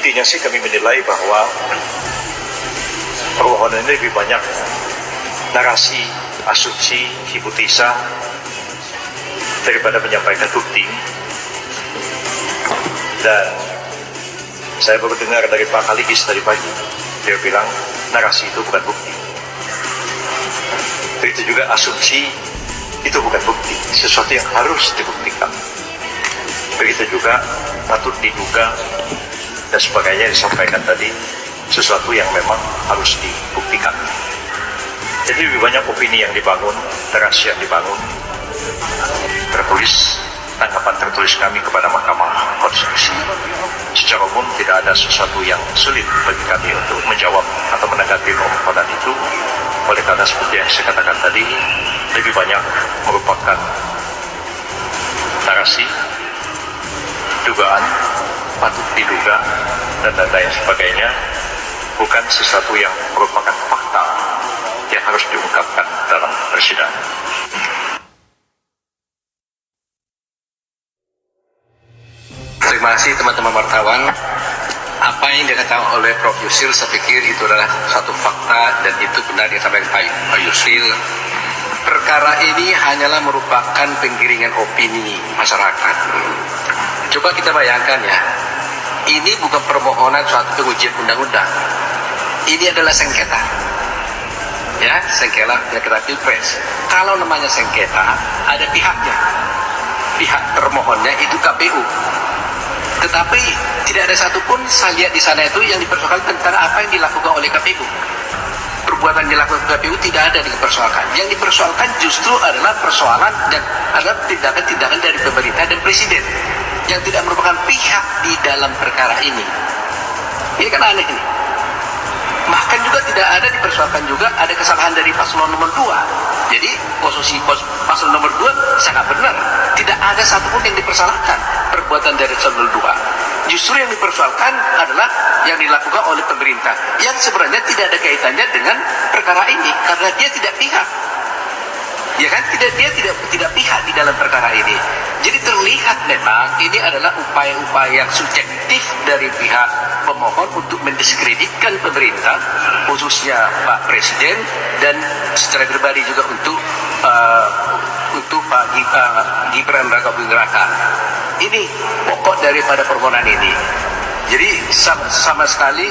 intinya sih kami menilai bahwa permohonan ini lebih banyak narasi, asumsi, hipotesa daripada menyampaikan bukti. Dan saya baru dengar dari Pak Kaligis tadi pagi, dia bilang narasi itu bukan bukti. Begitu juga asumsi itu bukan bukti, sesuatu yang harus dibuktikan. Begitu juga patut diduga dan sebagainya disampaikan tadi, sesuatu yang memang harus dibuktikan. Jadi lebih banyak opini yang dibangun, narasi yang dibangun, tertulis, tanggapan tertulis kami kepada Mahkamah Konstitusi. Secara umum tidak ada sesuatu yang sulit bagi kami untuk menjawab atau menanggapi permohonan itu. Oleh karena seperti yang saya katakan tadi, lebih banyak merupakan narasi, dugaan, patut diduga, dan lain sebagainya, bukan sesuatu yang merupakan fakta yang harus diungkapkan dalam persidangan. Terima kasih teman-teman wartawan. Apa yang dikatakan oleh Prof. Yusril, saya pikir itu adalah satu fakta dan itu benar yang disampaikan Pak Yusril. Perkara ini hanyalah merupakan penggiringan opini masyarakat. Coba kita bayangkan ya, ini bukan permohonan suatu pengujian undang-undang. Ini adalah sengketa. Ya, sengketa Pilpres. Kalau namanya sengketa, ada pihaknya. Pihak termohonnya itu KPU. Tetapi tidak ada satupun saya lihat di sana itu yang dipersoalkan tentang apa yang dilakukan oleh KPU. Perbuatan yang dilakukan KPU tidak ada dipersoalkan. Yang dipersoalkan justru adalah persoalan dan adalah tindakan-tindakan dari pemerintah dan presiden yang tidak merupakan pihak di dalam perkara ini. Ini kan aneh ini. Bahkan juga tidak ada dipersoalkan juga ada kesalahan dari paslon nomor 2. Jadi posisi paslon nomor 2 sangat benar. Tidak ada satupun yang dipersalahkan perbuatan dari paslon nomor 2. Justru yang dipersoalkan adalah yang dilakukan oleh pemerintah yang sebenarnya tidak ada kaitannya dengan perkara ini karena dia tidak pihak. Ya kan, dia tidak pihak di dalam perkara ini. Jadi terlihat memang ini adalah upaya-upaya yang subjektif dari pihak pemohon untuk mendiskreditkan pemerintah, khususnya Pak Presiden, dan secara pribadi juga untuk Pak Gibran Rakabuming Raka. Ini pokok daripada permohonan ini. Jadi sama sekali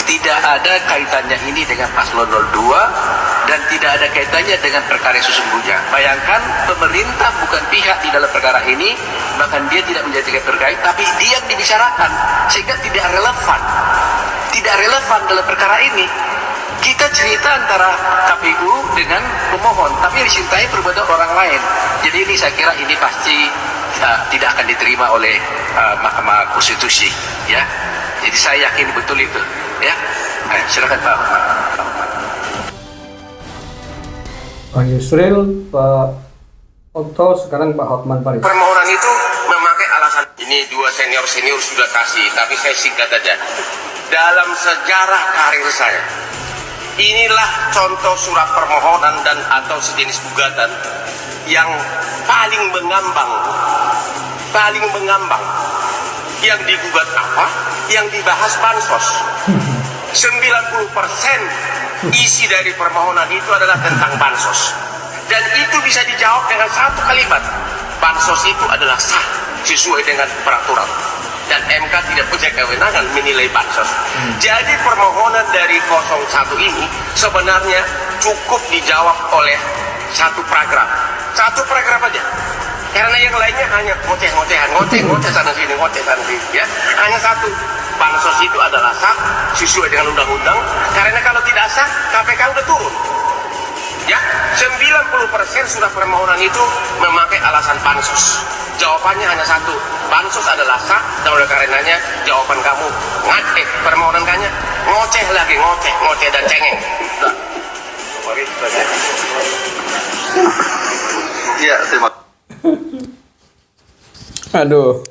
tidak ada kaitannya ini dengan paslon 02 dan tidak ada kaitannya dengan perkara yang sesungguhnya. Bayangkan pemerintah bukan pihak di dalam perkara ini, bahkan dia tidak menjadi terkait, tapi dia yang dibicarakan sehingga tidak relevan dalam perkara ini. Kita cerita antara KPU dengan pemohon, tapi yang dicintai perbuatan orang lain. Jadi ini saya kira ini pasti tidak akan diterima oleh Mahkamah Konstitusi, ya. Jadi saya yakin betul itu, ya. Silakan Pak. Pak Yusril, Pak Otto, sekarang Pak Hotman Paris. Permohonan itu memakai alasan ini dua senior sudah kasih, tapi saya singkat aja. Dalam sejarah karir saya, inilah contoh surat permohonan dan atau sejenis gugatan yang paling mengambang. Yang digugat apa? Yang dibahas bansos. 90% isi dari permohonan itu adalah tentang bansos. Dan itu bisa dijawab dengan satu kalimat. Bansos itu adalah sah sesuai dengan peraturan. Dan MK tidak punya kewenangan menilai bansos. Jadi permohonan dari 01 ini sebenarnya cukup dijawab oleh satu paragraf. Satu paragraf aja. Karena yang lainnya hanya ngoceh sana sini, ya. Hanya satu, bansos itu adalah sah sesuai dengan undang-undang. Karena kalau tidak sah, KPK udah turun. Ya, 90% sudah permohonan itu memakai alasan bansos. Jawabannya hanya satu, bansos adalah sah, dan oleh karenanya jawaban kamu permohonan kanya ngoceh dan cengeng. Udah. Iya, terima kasih. Aduh,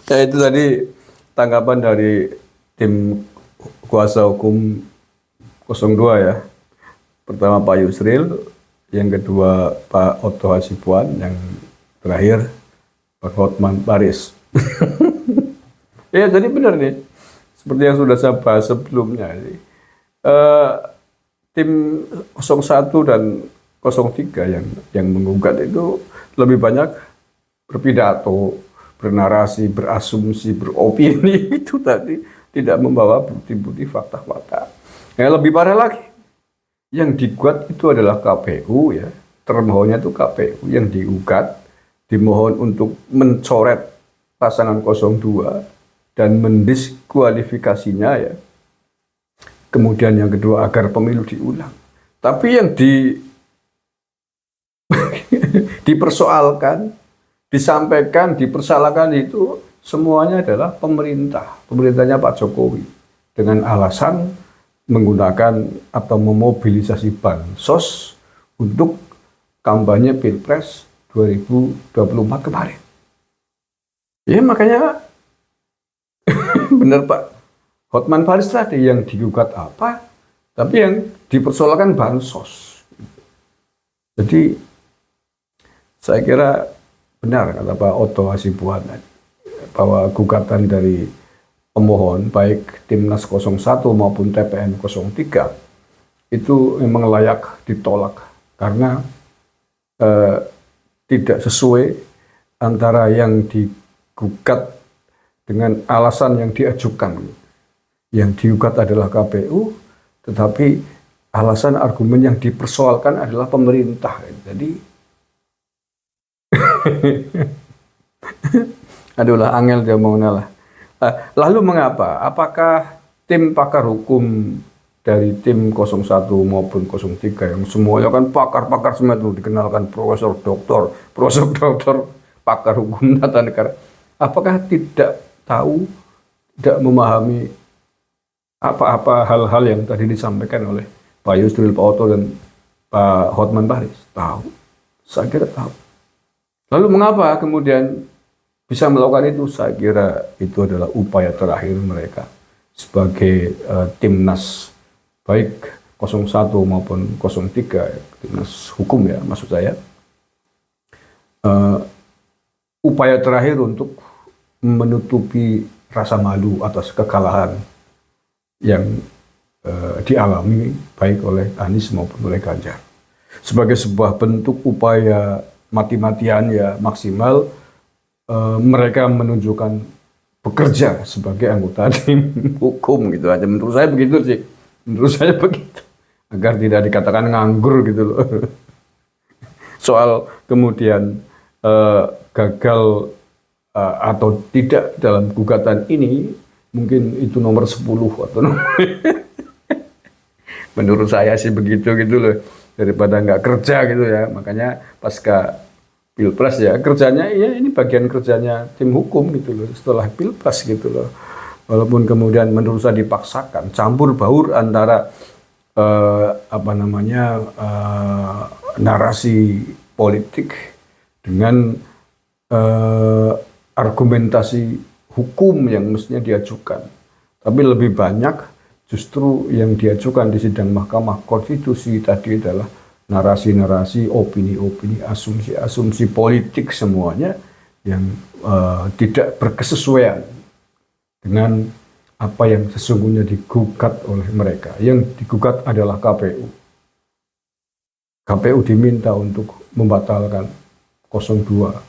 ya itu tadi tanggapan dari tim kuasa hukum 02 ya. Pertama Pak Yusril, yang kedua Pak Otto Hasibuan, yang terakhir Pak Hotman Paris. Ya tadi benar nih, seperti yang sudah saya bahas sebelumnya, eh, tim 01 dan 03 yang menggugat itu lebih banyak berpidato, bernarasi, berasumsi, beropini itu tadi tidak membawa bukti-bukti fakta-fakta. Yang lebih parah lagi, yang digugat itu adalah KPU ya, termohonnya itu KPU yang digugat, dimohon untuk mencoret pasangan 02 dan mendiskualifikasinya ya. Kemudian yang kedua agar pemilu diulang. Tapi yang dipersoalkan, disampaikan, dipersalahkan itu semuanya adalah pemerintah. Pemerintahnya Pak Jokowi. Dengan alasan menggunakan atau memobilisasi bansos untuk kampanye Pilpres 2024 kemarin. Ya makanya benar Pak Hotman Paris tadi yang digugat apa, tapi yang dipersoalkan bansos. Jadi saya kira benar kata Pak Otto Hasibuan bahwa gugatan dari pemohon baik Timnas 01 maupun TPN 03 itu memang layak ditolak karena tidak sesuai antara yang digugat dengan alasan yang diajukan. Yang digugat adalah KPU, tetapi alasan argumen yang dipersoalkan adalah pemerintah. Jadi adulah angel dia mau ngalah. Lalu mengapa? Apakah tim pakar hukum dari tim 01 maupun 03 yang semuanya kan pakar-pakar semua itu dikenalkan profesor doktor, pakar hukum tata negara. Apakah tidak tahu, tidak memahami apa-apa hal-hal yang tadi disampaikan oleh Pak Yusril, Pak Otto, dan Pak Hotman Paris? Tahu. Saya kira tahu. Lalu mengapa kemudian bisa melakukan itu? Saya kira itu adalah upaya terakhir mereka sebagai timnas baik 01 maupun 03, timnas hukum ya maksud saya. Upaya terakhir untuk menutupi rasa malu atas kekalahan yang dialami baik oleh Anies maupun oleh Ganjar. Sebagai sebuah bentuk upaya mati-matian ya maksimal, mereka menunjukkan bekerja sebagai anggota tim hukum gitu aja. Menurut saya begitu sih. Menurut saya begitu. Agar tidak dikatakan nganggur gitu loh. Soal kemudian gagal atau tidak dalam gugatan ini, mungkin itu nomor 10 atau menurut saya sih begitu gitu loh. Daripada nggak kerja gitu ya. Makanya pasca Pilpres ya kerjanya ya ini bagian kerjanya tim hukum gitu loh setelah Pilpres gitu loh. Walaupun kemudian menurut saya dipaksakan campur baur antara narasi politik dengan argumentasi hukum yang mestinya diajukan. Tapi lebih banyak justru yang diajukan di sidang Mahkamah Konstitusi tadi adalah narasi-narasi, opini-opini, asumsi-asumsi politik semuanya yang tidak berkesesuaian dengan apa yang sesungguhnya digugat oleh mereka. Yang digugat adalah KPU. KPU diminta untuk membatalkan 02.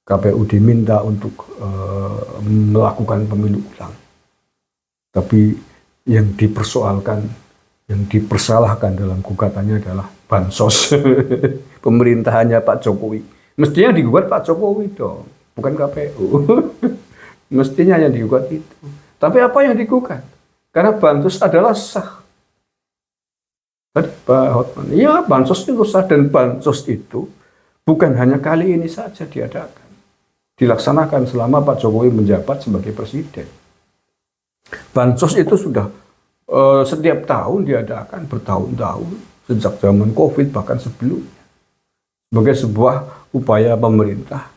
KPU diminta untuk melakukan pemilu ulang. Tapi yang dipersoalkan, yang dipersalahkan dalam gugatannya adalah bansos pemerintahannya Pak Jokowi. Mestinya digugat Pak Jokowi dong, bukan KPU. Mestinya yang digugat itu. Tapi apa yang digugat? Karena bansos adalah sah. Pak Hotman, ya bansos itu sah, dan bansos itu bukan hanya kali ini saja diadakan. Dilaksanakan selama Pak Jokowi menjabat sebagai presiden. Bansos itu sudah setiap tahun diadakan bertahun-tahun sejak zaman COVID bahkan sebelumnya sebagai sebuah upaya pemerintah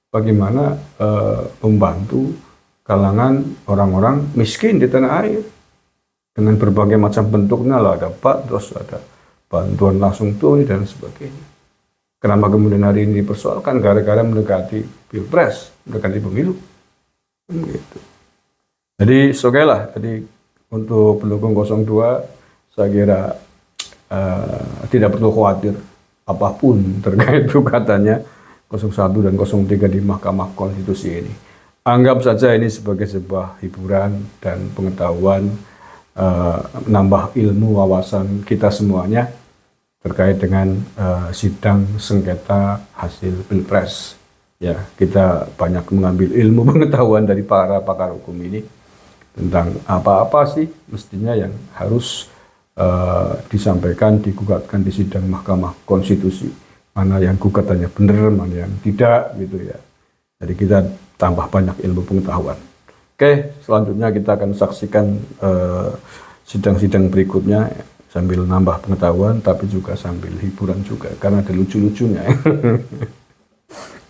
bagaimana membantu kalangan orang-orang miskin di tanah air dengan berbagai macam bentuknya lah, ada bansos, ada bantuan langsung tunai dan sebagainya. Kenapa kemudian hari ini dipersoalkan? Gara-gara mendekati Pilpres, mendekati pemilu, gitu. Jadi oke lah. Jadi untuk pendukung 02 saya kira tidak perlu khawatir apapun terkait gugatannya 01 dan 03 di Mahkamah Konstitusi ini. Anggap saja ini sebagai sebuah hiburan dan pengetahuan, menambah ilmu wawasan kita semuanya terkait dengan sidang sengketa hasil Pilpres. Ya, kita banyak mengambil ilmu pengetahuan dari para pakar hukum ini tentang apa-apa sih mestinya yang harus disampaikan, digugatkan di sidang Mahkamah Konstitusi. Mana yang gugatannya benar, mana yang tidak, gitu ya. Jadi kita tambah banyak ilmu pengetahuan. Oke, selanjutnya kita akan saksikan sidang-sidang berikutnya sambil nambah pengetahuan, tapi juga sambil hiburan juga, karena ada lucu-lucunya.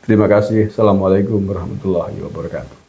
Terima kasih. Assalamualaikum warahmatullahi wabarakatuh.